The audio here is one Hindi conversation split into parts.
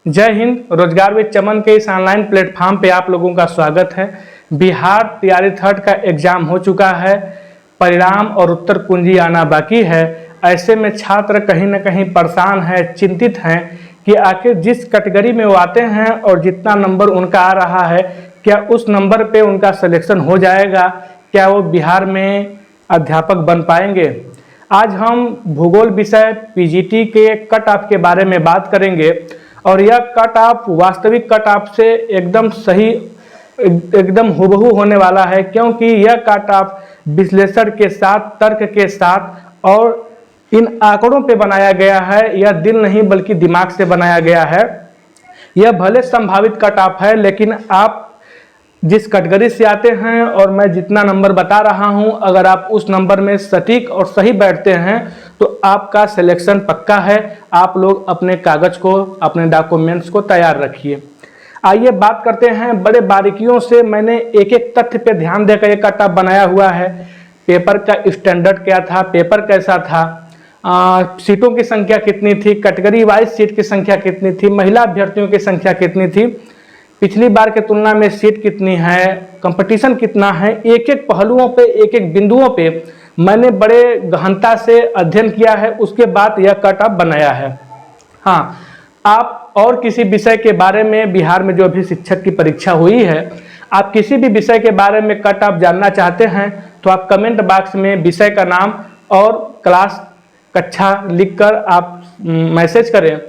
जय हिंद। रोजगार विद चमन के इस ऑनलाइन प्लेटफॉर्म पे आप लोगों का स्वागत है। बिहार तैयारी थर्ड का एग्जाम हो चुका है, परिणाम और उत्तर कुंजी आना बाकी है। ऐसे में छात्र कहीं ना कहीं परेशान है, चिंतित हैं कि आखिर जिस कैटेगरी में वो आते हैं और जितना नंबर उनका आ रहा है, क्या उस नंबर पे उनका सिलेक्शन हो जाएगा, क्या वो बिहार में अध्यापक बन पाएंगे। आज हम भूगोल विषय पीजीटी के कट ऑफ के बारे में बात करेंगे और यह कट ऑफ वास्तविक कट ऑफ से एकदम सही, एकदम हुबहू होने वाला है, क्योंकि यह कट ऑफ विश्लेषण के साथ, तर्क के साथ और इन आंकड़ों पे बनाया गया है। यह दिल नहीं बल्कि दिमाग से बनाया गया है। यह भले संभावित कट ऑफ है, लेकिन आप जिस कैटेगरी से आते हैं और मैं जितना नंबर बता रहा हूं, अगर आप उस नंबर में सटीक और सही बैठते हैं तो आपका सिलेक्शन पक्का है। आप लोग अपने कागज को, अपने डॉक्यूमेंट्स को तैयार रखिए। आइए बात करते हैं बड़े बारीकियों से। मैंने एक एक तथ्य पे ध्यान देकर एक कट ऑफ बनाया हुआ है। पेपर का स्टैंडर्ड क्या था, पेपर कैसा था, सीटों की संख्या कितनी थी, कैटेगरी वाइज सीट की संख्या कितनी थी, महिला अभ्यर्थियों की संख्या कितनी थी, पिछली बार के तुलना में सीट कितनी है, कंपटीशन कितना है। एक एक पहलुओं पे, एक एक बिंदुओं पे मैंने बड़े गहनता से अध्ययन किया है, उसके बाद यह कट ऑफ बनाया है। हाँ, आप और किसी विषय के बारे में, बिहार में जो अभी शिक्षक की परीक्षा हुई है, आप किसी भी विषय के बारे में कट ऑफ जानना चाहते हैं तो आप कमेंट बॉक्स में विषय का नाम और क्लास, कक्षा लिखकर आप मैसेज करें।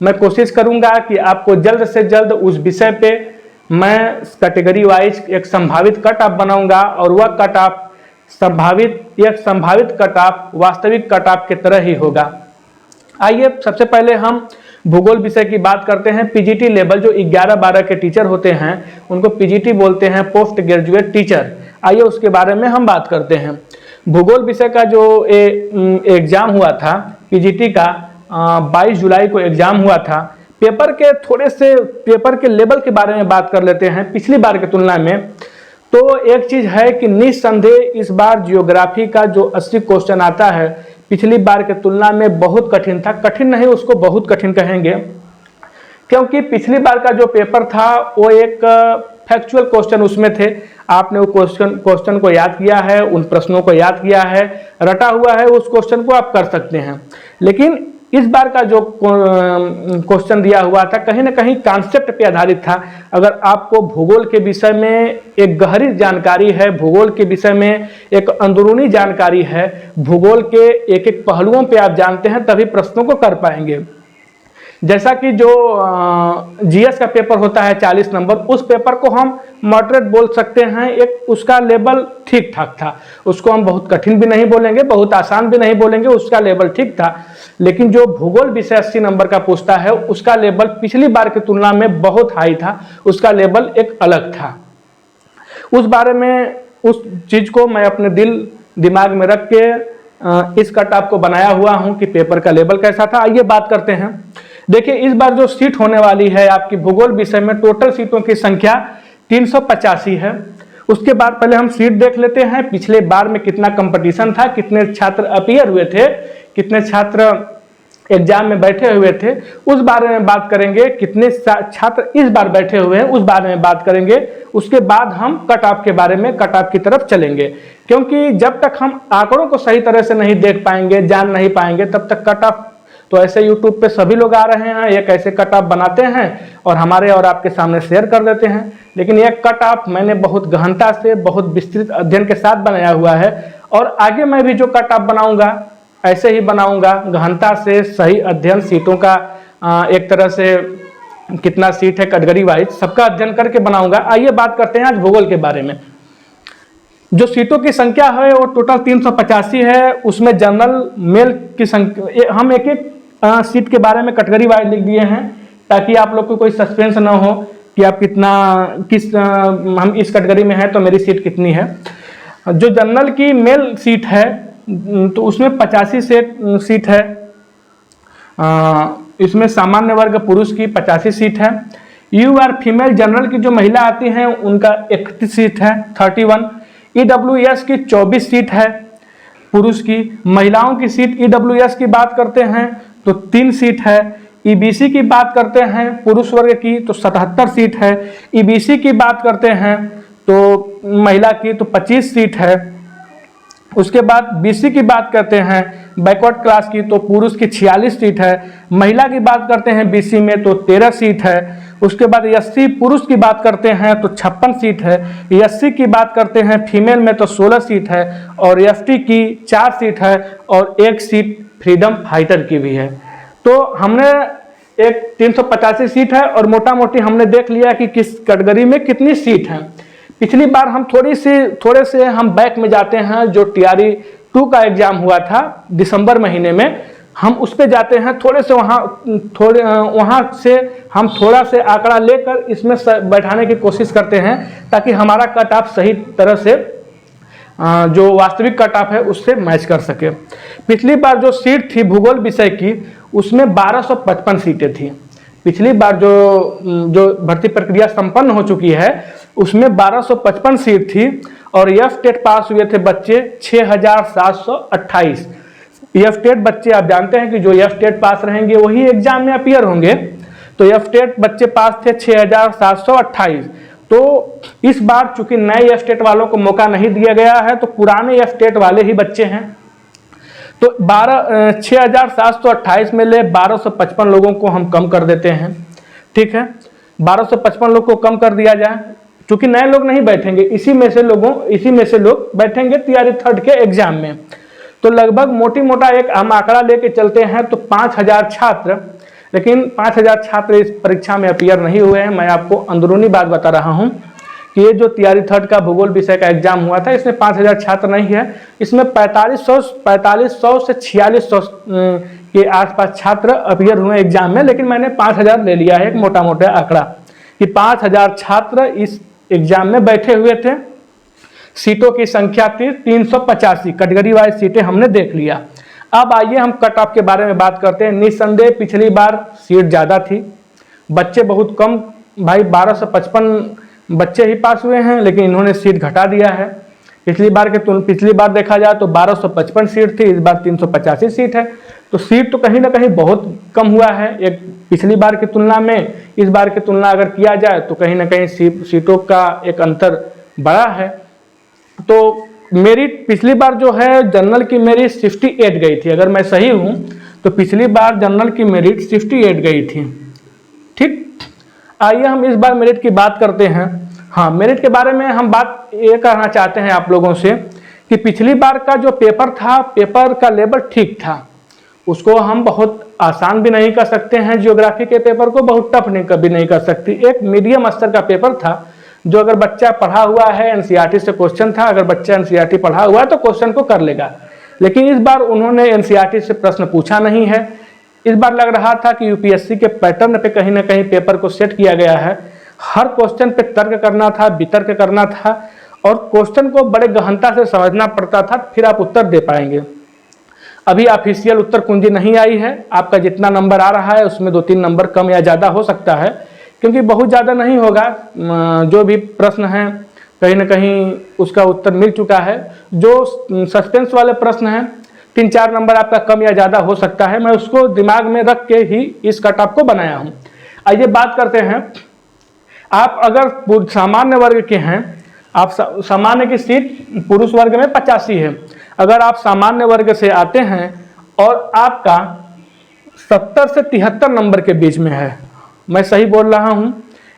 मैं कोशिश करूंगा कि आपको जल्द से जल्द उस विषय पे मैं कैटेगरी वाइज एक संभावित कट ऑफ बनाऊंगा और वह कट ऑफ संभावित कट ऑफ वास्तविक कट ऑफ की तरह ही होगा। आइए सबसे पहले हम भूगोल विषय की बात करते हैं। पीजीटी लेवल जो 11-12 के टीचर होते हैं उनको पीजीटी बोलते हैं, पोस्ट ग्रेजुएट टीचर। आइए उसके बारे में हम बात करते हैं। भूगोल विषय का जो एग्जाम हुआ था पीजीटी का, 22 जुलाई को एग्जाम हुआ था। पेपर के लेवल के बारे में बात कर लेते हैं पिछली बार की तुलना में। तो एक चीज है कि निस्संदेह इस बार जियोग्राफी का जो 80 क्वेश्चन आता है पिछली बार के तुलना में बहुत कठिन था। कठिन नहीं, उसको बहुत कठिन कहेंगे, क्योंकि पिछली बार का जो पेपर था वो एक फैक्चुअल क्वेश्चन उसमें थे। आपने वो क्वेश्चन को याद किया है, उन प्रश्नों को याद किया है, रटा हुआ है, उस क्वेश्चन को आप कर सकते हैं। लेकिन इस बार का जो क्वेश्चन दिया हुआ था कहीं ना कहीं कॉन्सेप्ट पे आधारित था। अगर आपको भूगोल के विषय में एक गहरी जानकारी है, भूगोल के विषय में एक अंदरूनी जानकारी है, भूगोल के एक एक पहलुओं पे आप जानते हैं, तभी प्रश्नों को कर पाएंगे। जैसा कि जो जीएस का पेपर होता है 40 नंबर, उस पेपर को हम मॉडरेट बोल सकते हैं। एक उसका लेवल ठीक ठाक था, उसको हम बहुत कठिन भी नहीं बोलेंगे, बहुत आसान भी नहीं बोलेंगे, उसका लेवल ठीक था। लेकिन जो भूगोल विषय 80 नंबर का पूछता है उसका लेवल पिछली बार की तुलना में बहुत हाई था, उसका लेवल एक अलग था। उस बारे में, उस चीज को मैं अपने दिमाग में रख के इस कट ऑफ को बनाया हुआ हूं कि पेपर का लेवल कैसा था। आइए बात करते हैं। देखिए, इस बार जो सीट होने वाली है आपकी भूगोल विषय में, टोटल सीटों की संख्या 385 है। उसके बाद पहले हम सीट देख लेते हैं। पिछले बार में कितना कंपटीशन था, कितने छात्र अपीयर हुए थे, कितने छात्र एग्जाम में बैठे हुए थे, उस बारे में बात करेंगे। कितने छात्र इस बार बैठे हुए हैं उस बारे में बात करेंगे। उसके बाद हम कट ऑफ के बारे में, कट ऑफ की तरफ चलेंगे, क्योंकि जब तक हम आंकड़ों को सही तरह से नहीं देख पाएंगे, जान नहीं पाएंगे, तब तक कट ऑफ तो ऐसे यूट्यूब पे सभी लोग आ रहे हैं, एक ऐसे कट ऑफ बनाते हैं और हमारे और आपके सामने शेयर कर देते हैं। लेकिन यह कट ऑफ मैंने बहुत गहनता से, बहुत विस्तृत अध्ययन के साथ बनाया हुआ है और आगे मैं भी जो कट ऑफ बनाऊंगा ऐसे ही बनाऊंगा, गहनता से, सही अध्ययन, सीटों का एक तरह से कितना सीट है कैटेगरी वाइज सबका अध्ययन करके बनाऊंगा। आइए बात करते हैं आज भूगोल के बारे में। जो सीटों की संख्या है वो टोटल 385 है। उसमें जनरल मेल की संख्या, हम एक एक सीट के बारे में कैटेगरी वाइज लिख दिए हैं ताकि आप लोग को कोई सस्पेंस ना हो कि आप हम इस कैटेगरी में हैं तो मेरी सीट कितनी है। जो जनरल की मेल सीट है तो उसमें 85 सीट है। इसमें सामान्य वर्ग पुरुष की 85 सीट है। यू आर फीमेल जनरल की जो महिला आती हैं उनका 31 सीट है, 31। ईडब्ल्यूएस की 24 सीट है पुरुष की। महिलाओं की सीट ईडब्ल्यूएस की बात करते हैं तो 3 सीट है। ईबीसी की बात करते हैं पुरुष वर्ग की तो 77 सीट है। ईबीसी की बात करते हैं तो महिला की तो 25 सीट है। उसके बाद बीसी की बात करते हैं बैकवर्ड क्लास की तो पुरुष की 46 सीट है। महिला की बात करते हैं बीसी में तो 13 सीट है। उसके बाद एससी पुरुष की बात करते हैं तो 56 सीट है। एससी की बात करते हैं फीमेल में तो 16 सीट है और एसटी की 4 सीट है और 1 सीट फ्रीडम फाइटर की भी है। तो हमने एक 385 सीट है और मोटा मोटी हमने देख लिया कि किस कैटेगरी में कितनी सीट है। पिछली बार हम थोड़े से हम बैक में जाते हैं, जो टीआरई 2 का एग्जाम हुआ था दिसंबर महीने में, हम उस पे जाते हैं थोड़े से वहाँ से हम थोड़ा से आंकड़ा लेकर इसमें बैठाने की कोशिश करते हैं ताकि हमारा कट ऑफ सही तरह से जो वास्तविक कट ऑफ है उससे मैच कर सके। पिछली बार जो सीट थी भूगोल विषय की उसमें 1255 सीटें थी। पिछली बार जो भर्ती प्रक्रिया संपन्न हो चुकी है उसमें 1255 सीट थी और एफ टेट पास हुए थे बच्चे 6728। एफ टेट बच्चे आप जानते हैं कि जो एफ टेट पास रहेंगे वही एग्जाम में अपीयर होंगे, तो एफ टेट बच्चे पास थे 6728। तो इस बार चूंकि नए एफ टेट वालों को मौका नहीं दिया गया है तो पुराने एफ टेट वाले ही बच्चे हैं। तो 6728 में ले 1255 लोगों को हम कम कर देते हैं। ठीक है, 1255 लोग को कम कर दिया जाए, क्योंकि नए लोग नहीं बैठेंगे, इसी में से लोग बैठेंगे टीआरई 3 के एग्जाम में। तो लगभग मोटी मोटा एक हम आंकड़ा लेके चलते हैं तो 5000 छात्र, लेकिन 5000 छात्र इस परीक्षा में अपीयर नहीं हुए हैं। मैं आपको अंदरूनी बात बता रहा हूं कि ये जो टीआरई 3 का भूगोल विषय का एग्जाम हुआ था इसमें 5000 छात्र नहीं है, इसमें 4500 से 4600 के आसपास छात्र अपीयर हुए एग्जाम में, लेकिन मैंने 5000 ले लिया है एक मोटा मोटा आंकड़ा कि 5000 छात्र इस एग्जाम में बैठे हुए थे। सीटों की संख्या थी 385, कैटेगरी वाइज सीटें हमने देख लिया। अब आइए हम कट ऑफ के बारे में बात करते हैं। निस्संदेह पिछली बार सीट ज़्यादा थी, बच्चे बहुत कम, भाई 1255 बच्चे ही पास हुए हैं, लेकिन इन्होंने सीट घटा दिया है। पिछली बार देखा जाए तो 1255 सीट थी, इस बार 385 सीट है। तो सीट तो कहीं ना कहीं बहुत कम हुआ है एक पिछली बार की तुलना में। इस बार की तुलना अगर किया जाए तो कहीं ना कहीं सीटों का एक अंतर बड़ा है। तो मेरिट पिछली बार जो है जनरल की मेरिट 68 गई थी, अगर मैं सही हूं तो पिछली बार जनरल की मेरिट 68 गई थी। ठीक, आइए हम इस बार मेरिट की बात करते हैं। हाँ, मेरिट के बारे में हम बात ये करना चाहते हैं आप लोगों से कि पिछली बार का जो पेपर था, पेपर का लेवल ठीक था, उसको हम बहुत आसान भी नहीं कर सकते हैं, ज्योग्राफी के पेपर को बहुत टफ भी नहीं कर सकती। एक मीडियम स्तर का पेपर था, जो अगर बच्चा पढ़ा हुआ है, एनसीईआरटी से क्वेश्चन था, अगर बच्चा एनसीईआरटी पढ़ा हुआ है तो क्वेश्चन को कर लेगा। लेकिन इस बार उन्होंने एनसीईआरटी से प्रश्न पूछा नहीं है। इस बार लग रहा था कि यूपीएससी के पैटर्न पे कहीं ना कहीं पेपर को सेट किया गया है। हर क्वेश्चन पे तर्क करना था, वितर्क करना था और क्वेश्चन को बड़े गहनता से समझना पड़ता था, फिर आप उत्तर दे पाएंगे। अभी ऑफिशियल उत्तर कुंजी नहीं आई है, आपका जितना नंबर आ रहा है उसमें 2-3 नंबर कम या ज़्यादा हो सकता है, क्योंकि बहुत ज़्यादा नहीं होगा। जो भी प्रश्न हैं कहीं ना कहीं उसका उत्तर मिल चुका है। जो सस्पेंस वाले प्रश्न हैं 3-4 नंबर आपका कम या ज़्यादा हो सकता है, मैं उसको दिमाग में रख के ही इस कट ऑफ को बनाया हूँ। आइए बात करते हैं, आप अगर सामान्य वर्ग के हैं, आप सामान्य की सीट पुरुष वर्ग में 85 है। अगर आप सामान्य वर्ग से आते हैं और आपका 70 से 73 नंबर के बीच में है, मैं सही बोल रहा हूं,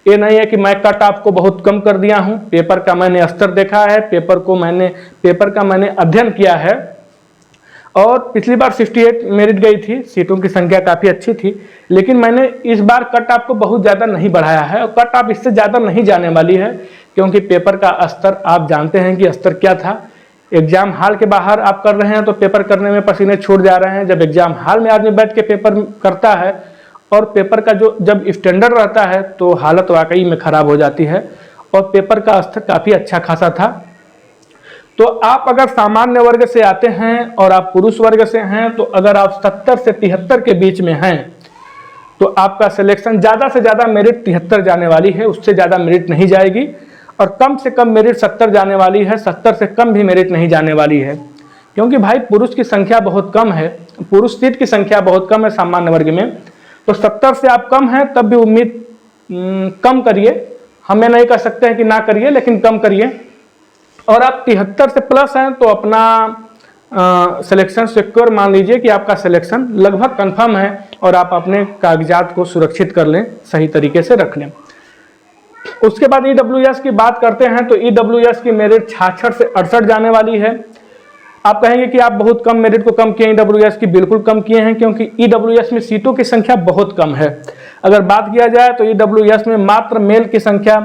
ये नहीं है कि मैं कट ऑफ को बहुत कम कर दिया हूं। पेपर का मैंने स्तर देखा है, पेपर का मैंने अध्ययन किया है और पिछली बार 68 मेरिट गई थी, सीटों की संख्या काफ़ी अच्छी थी, लेकिन मैंने इस बार कट ऑफ को बहुत ज़्यादा नहीं बढ़ाया है और कट ऑफ इससे ज़्यादा नहीं जाने वाली है, क्योंकि पेपर का स्तर आप जानते हैं कि स्तर क्या था। एग्जाम हॉल के बाहर आप कर रहे हैं तो पेपर करने में पसीने छूट जा रहे हैं। जब एग्जाम हॉल में आदमी बैठ के पेपर करता है और पेपर का जब स्टैंडर्ड रहता है तो हालत वाकई में ख़राब हो जाती है और पेपर का स्तर काफ़ी अच्छा खासा था। तो आप अगर सामान्य वर्ग से आते हैं और आप पुरुष वर्ग से हैं, तो अगर आप 70 से 73 के बीच में हैं तो आपका सिलेक्शन ज़्यादा से ज़्यादा मेरिट 73 जाने वाली है, उससे ज़्यादा मेरिट नहीं जाएगी और कम से कम मेरिट 70 जाने वाली है, 70 से कम भी मेरिट नहीं जाने वाली है, क्योंकि भाई पुरुष की संख्या बहुत कम है, पुरुष सीट की संख्या बहुत कम है सामान्य वर्ग में। तो 70 से आप कम हैं तब भी उम्मीद कम करिए, हमें नहीं कह सकते हैं कि ना करिए, लेकिन कम करिए। और आप 73 से प्लस हैं तो अपना सिलेक्शन सिक्योर मान लीजिए कि आपका सिलेक्शन लगभग कंफर्म है और आप अपने कागजात को सुरक्षित कर लें, सही तरीके से रख लें। उसके बाद EWS की बात करते हैं तो EWS की मेरिट 66 से 68 जाने वाली है। आप कहेंगे कि आप बहुत कम मेरिट को कम किए, EWS की बिल्कुल कम किए हैं, क्योंकि EWS में सीटों की संख्या बहुत कम है। अगर बात किया जाए तो EWS में मात्र मेल की संख्या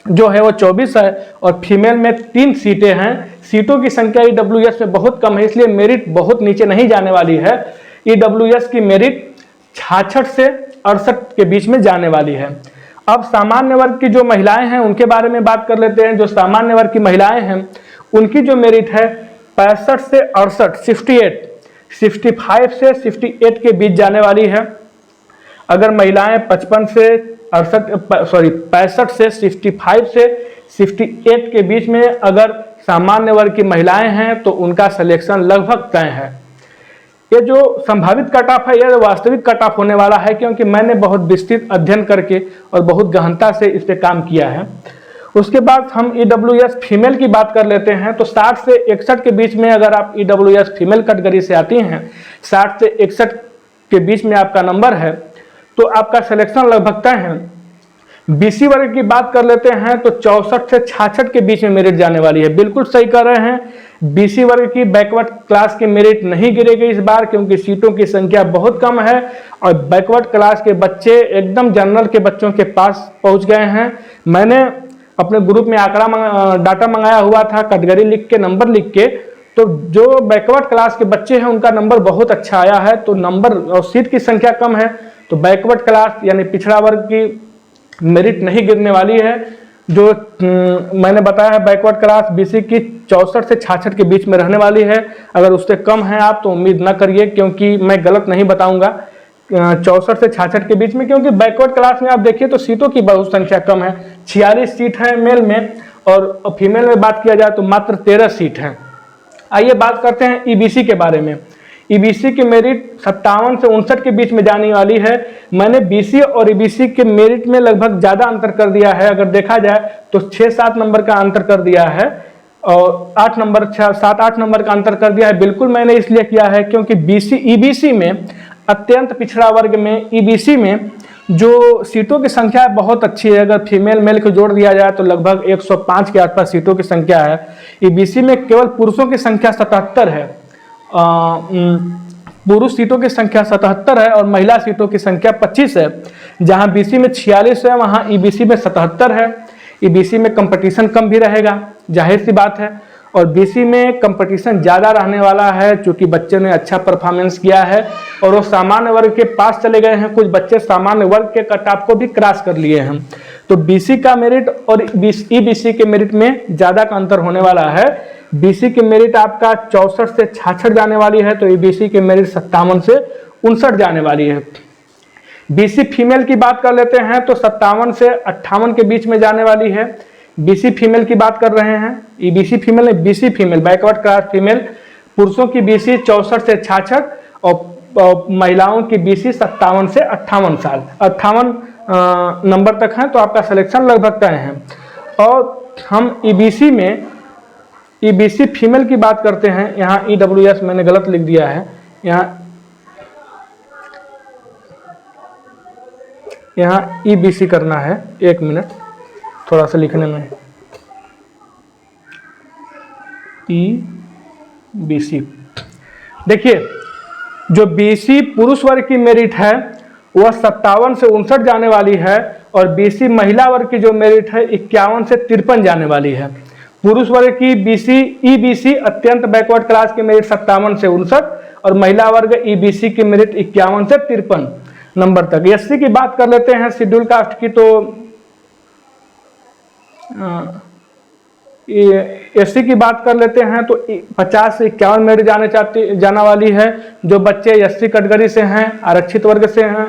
जो है वो 24 है और फीमेल में 3 सीटें हैं। सीटों की संख्या EWS में बहुत कम है, इसलिए मेरिट बहुत नीचे नहीं जाने वाली है। EWS की मेरिट 66 से 68 के बीच में जाने वाली है। अब सामान्य वर्ग की जो महिलाएं हैं उनके बारे में बात कर लेते हैं। जो सामान्य वर्ग की महिलाएं हैं उनकी जो मेरिट है 65 से 68, 65 से 68 के बीच जाने वाली है। अगर महिलाएं 65 से 65 से 68 के बीच में अगर सामान्य वर्ग की महिलाएं हैं तो उनका सिलेक्शन लगभग तय है। ये जो संभावित कट ऑफ है यह वास्तविक कट ऑफ होने वाला है, क्योंकि मैंने बहुत विस्तृत अध्ययन करके और बहुत गहनता से इस पे काम किया है। उसके बाद हम EWS फीमेल की बात कर लेते हैं तो 60 से 61 के बीच में अगर आप EWS फीमेल कैटेगरी से आती हैं, 60 से 61 के बीच में आपका नंबर है तो आपका सिलेक्शन लगभग तय है। BC वर्ग की बात कर लेते हैं तो 64 से 66 के बीच में मेरिट जाने वाली है। बिल्कुल सही कर रहे हैं, BC वर्ग की बैकवर्ड क्लास की मेरिट नहीं गिरेगी इस बार, क्योंकि सीटों की संख्या बहुत कम है और बैकवर्ड क्लास के बच्चे एकदम जनरल के बच्चों के पास पहुंच गए हैं। मैंने अपने ग्रुप में डाटा मंगाया हुआ था, कैटेगरी लिख के, नंबर लिख के, तो जो बैकवर्ड क्लास के बच्चे हैं उनका नंबर बहुत अच्छा आया है। तो नंबर और सीट की संख्या कम है तो बैकवर्ड क्लास यानी पिछड़ा वर्ग की मेरिट नहीं गिरने वाली है। जो मैंने बताया है बैकवर्ड क्लास BC की 64 से 66 के बीच में रहने वाली है। अगर उससे कम है आप तो उम्मीद न करिए, क्योंकि मैं गलत नहीं बताऊंगा 64 से 66 के बीच में, क्योंकि बैकवर्ड क्लास में आप देखिए तो सीटों की बहुत संख्या कम है। 46 सीट है मेल में और फीमेल में बात किया जाए तो मात्र 13 सीट है। आइए बात करते हैं EBC के बारे में। EBC की मेरिट 57 से 59 के बीच में जाने वाली है। मैंने BC और EBC के मेरिट में लगभग ज़्यादा अंतर कर दिया है। अगर देखा जाए तो 6-7 नंबर का अंतर कर दिया है और 7-8 नंबर का अंतर कर दिया है। बिल्कुल मैंने इसलिए किया है क्योंकि EBC में अत्यंत पिछड़ा वर्ग में EBC में जो सीटों की संख्या बहुत अच्छी है। अगर फीमेल मेल को जोड़ दिया जाए तो लगभग 105 के आसपास सीटों की संख्या है। EBC में केवल पुरुषों की संख्या 77 है, पुरुष सीटों की संख्या 77 है और महिला सीटों की संख्या 25 है। जहां BC में 46 है वहां EBC में 77 है। EBC में कंपटीशन कम भी रहेगा, जाहिर सी बात है, और BC में कंपटीशन ज़्यादा रहने वाला है क्योंकि बच्चे ने अच्छा परफॉर्मेंस किया है और वो सामान्य वर्ग के पास चले गए हैं। कुछ बच्चे सामान्य वर्ग के कट ऑफ को भी क्रॉस कर लिए हैं। तो BC का मेरिट और EBC के मेरिट में ज़्यादा का अंतर होने वाला है। BC की मेरिट आपका 64 से 66 जाने वाली है तो EBC की मेरिट 57 से 59 जाने वाली है। BC फीमेल की बात कर लेते हैं तो 57 से 58 के बीच में जाने वाली है। BC फीमेल की बात कर रहे हैं, EBC फीमेल नहीं, BC female backward class female. पुरुषों की BC 64 से 66 और महिलाओं की BC 57 से 58 नंबर तक है तो आपका सिलेक्शन लगभग तय है। और हम EBC फीमेल की बात करते हैं। यहाँ EWS मैंने गलत लिख दिया है, यहाँ EBC करना है, 1 मिनट थोड़ा सा लिखने में। EBC देखिए, जो BC पुरुष वर्ग की मेरिट है वह 57 से 59 जाने वाली है और BC महिला वर्ग की जो मेरिट है 51 से 53 जाने वाली है। पुरुष वर्ग की EBC अत्यंत बैकवर्ड क्लास की मेरिट 57 से 59 और महिला वर्ग EBC की मेरिट 51 से 53 नंबर तक। SC की बात कर लेते हैं, शेड्यूल कास्ट की, तो SC की बात कर लेते हैं तो 50 से 51 मेरिट जाने वाली है। जो बच्चे SC कैटेगरी से हैं, आरक्षित वर्ग से हैं,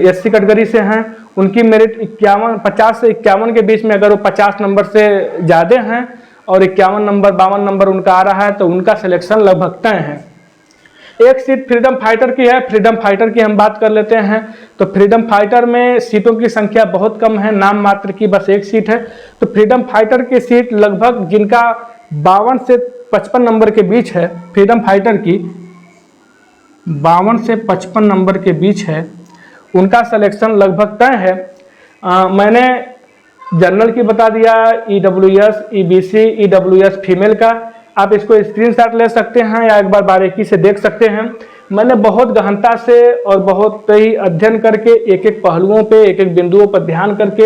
SC कैटेगरी से हैं, उनकी मेरिट 50 से 51 के बीच में, अगर वो 50 नंबर से ज़्यादा हैं और 52 नंबर 52 नंबर उनका आ रहा है तो उनका सिलेक्शन लगभग तय है। एक सीट फ्रीडम फाइटर की है। फ्रीडम फाइटर की हम बात कर लेते हैं। तो फ्रीडम फाइटर में सीटों की संख्या बहुत कम है, नाम मात्र की बस एक सीट है। तो फ्रीडम फाइटर की सीट लगभग जिनका 52 से 55 नंबर के बीच है, फ्रीडम फाइटर की 52 से 55 नंबर के बीच है, उनका सिलेक्शन लगभग तय है। मैंने जनरल की बता दिया, EWS, EBC, EWS फीमेल का आप इसको स्क्रीनशॉट ले सकते हैं या एक बार बारीकी से देख सकते हैं। मैंने बहुत गहनता से और बहुत ही अध्ययन करके एक एक पहलुओं पे, एक एक बिंदुओं पर ध्यान करके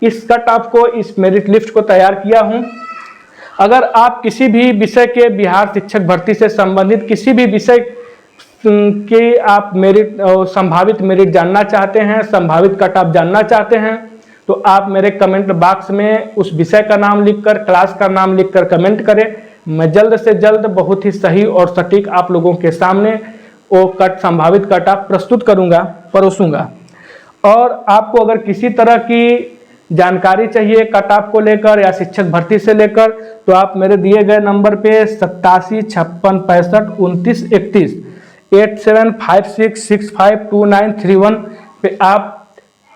इस कट ऑफ को, इस मेरिट लिस्ट को तैयार किया हूं। अगर आप किसी भी विषय के बिहार शिक्षक भर्ती से संबंधित किसी भी विषय के आप मेरिट संभावित मेरिट जानना चाहते हैं, संभावित कट ऑफ जानना चाहते हैं, तो आप मेरे कमेंट बॉक्स में उस विषय का नाम लिखकर, क्लास का नाम लिखकर कमेंट करें। मैं जल्द से जल्द बहुत ही सही और सटीक आप लोगों के सामने वो संभावित कट ऑफ प्रस्तुत करूंगा, परोसूंगा। और आपको अगर किसी तरह की जानकारी चाहिए कट ऑफ को लेकर या शिक्षक भर्ती से लेकर, तो आप मेरे दिए गए नंबर पे 87 56 65 29 31 8756652931 पे आप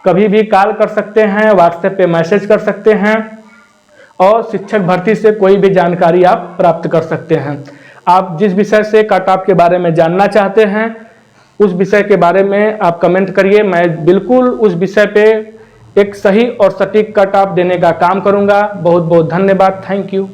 कभी भी कॉल कर सकते हैं, व्हाट्सएप पे मैसेज कर सकते हैं और शिक्षक भर्ती से कोई भी जानकारी आप प्राप्त कर सकते हैं। आप जिस विषय से कट ऑफ के बारे में जानना चाहते हैं उस विषय के बारे में आप कमेंट करिए। मैं बिल्कुल उस विषय पे एक सही और सटीक कट ऑफ देने का काम करूंगा। बहुत बहुत धन्यवाद। Thank you.